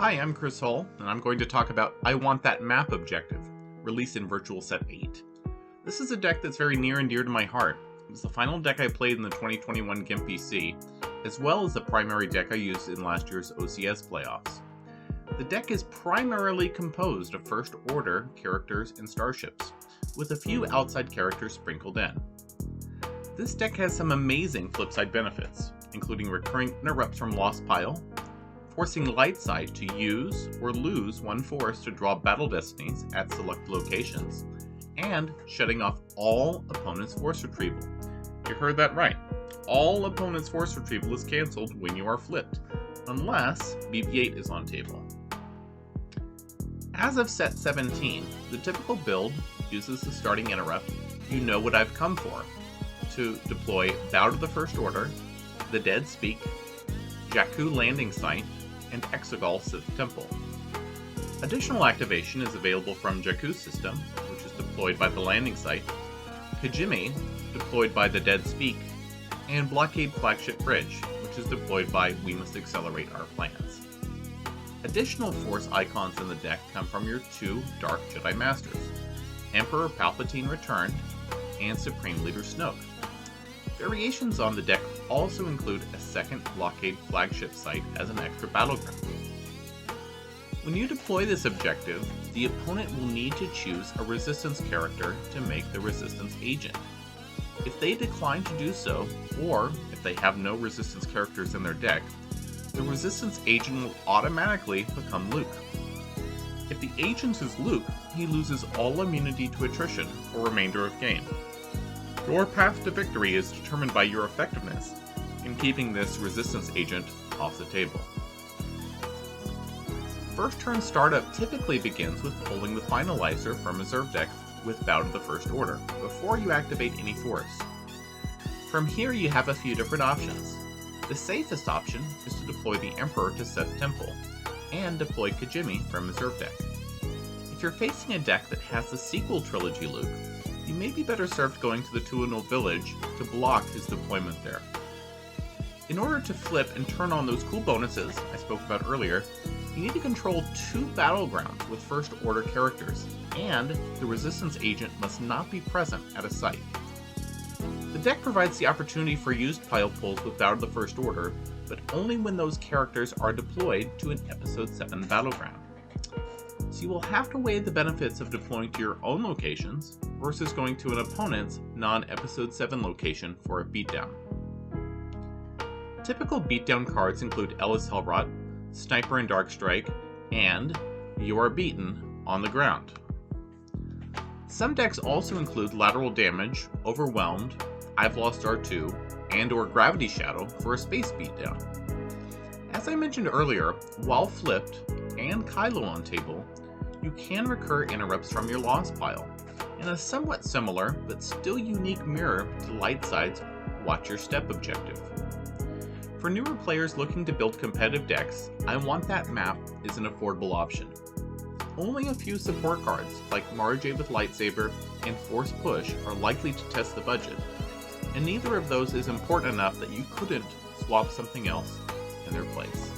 Hi, I'm Chris Hull, and I'm going to talk about I Want That Map objective, released in Virtual Set 8. This is a deck that's very near and dear to my heart. It was the final deck I played in the 2021 GIMP PC, as well as the primary deck I used in last year's OCS playoffs. The deck is primarily composed of First Order characters and starships, with a few outside characters sprinkled in. This deck has some amazing flipside benefits, including recurring interrupts from Lost Pile, forcing Lightside to use or lose one force to draw battle destinies at select locations, and shutting off all opponents' force retrieval. You heard that right. All opponents' force retrieval is cancelled when you are flipped, unless BB-8 is on table. As of set 17, the typical build uses the starting interrupt, "You Know What I've Come For," to deploy Bow to the First Order, the Dead Speak, Jakku Landing Site, and Exegol Sith Temple. Additional activation is available from Jakku's system, which is deployed by the Landing Site, Kijimi, deployed by the Dead Speak, and Blockade Flagship Bridge, which is deployed by We Must Accelerate Our Plans. Additional Force icons in the deck come from your two Dark Jedi Masters, Emperor Palpatine Returned, and Supreme Leader Snoke. Variations on the deck also include a second Blockade Flagship site as an extra battleground. When you deploy this objective, the opponent will need to choose a Resistance character to make the Resistance agent. If they decline to do so, or if they have no Resistance characters in their deck, the Resistance agent will automatically become Luke. If the agent is Luke, he loses all immunity to attrition for remainder of game. Your path to victory is determined by your effectiveness in keeping this Resistance agent off the table. First turn startup typically begins with pulling the Finalizer from Reserve deck with Bow to the First Order, before you activate any force. From here you have a few different options. The safest option is to deploy the Emperor to Sith Temple, and deploy Kijimi from Reserve deck. If you're facing a deck that has the sequel trilogy Luke, you may be better served going to the Tuanul village to block his deployment there. In order to flip and turn on those cool bonuses I spoke about earlier, you need to control two battlegrounds with First Order characters, and the Resistance agent must not be present at a site. The deck provides the opportunity for used pile pulls with Bow to the First Order, but only when those characters are deployed to an Episode 7 battleground. So you will have to weigh the benefits of deploying to your own locations versus going to an opponent's non-Episode 7 location for a beatdown. Typical beatdown cards include Ellis Hellrot, Sniper and Dark Strike, and You Are Beaten on the Ground. Some decks also include Lateral Damage, Overwhelmed, I've Lost R2, and/or Gravity Shadow for a space beatdown. As I mentioned earlier, while flipped and Kylo on table, you can recur interrupts from your Lost Pile, in a somewhat similar but still unique mirror to Lightside's Watch Your Step objective. For newer players looking to build competitive decks, I Want That Map is an affordable option. Only a few support cards, like Mara Jade with Lightsaber and Force Push, are likely to test the budget, and neither of those is important enough that you couldn't swap something else in their place.